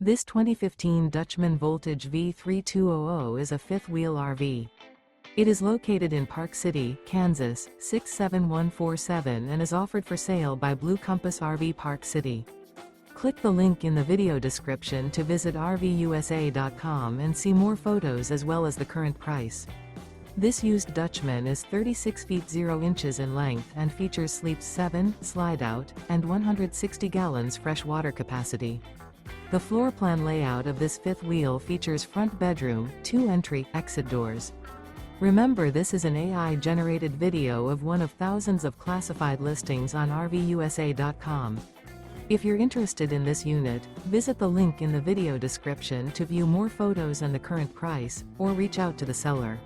This 2015 Dutchmen Voltage V3200 is a fifth-wheel RV. It is located in Park City, Kansas, 67147 and is offered for sale by Blue Compass RV Park City. Click the link in the video description to visit RVUSA.com and see more photos as well as the current price. This used Dutchman is 36 feet 0 inches in length and features sleeps 7, slide-out, and 160 gallons fresh water capacity. The floor plan layout of this fifth wheel features front bedroom, 2 entry/exit doors. Remember, this is an AI-generated video of one of thousands of classified listings on RVUSA.com. If you're interested in this unit, visit the link in the video description to view more photos and the current price, or reach out to the seller.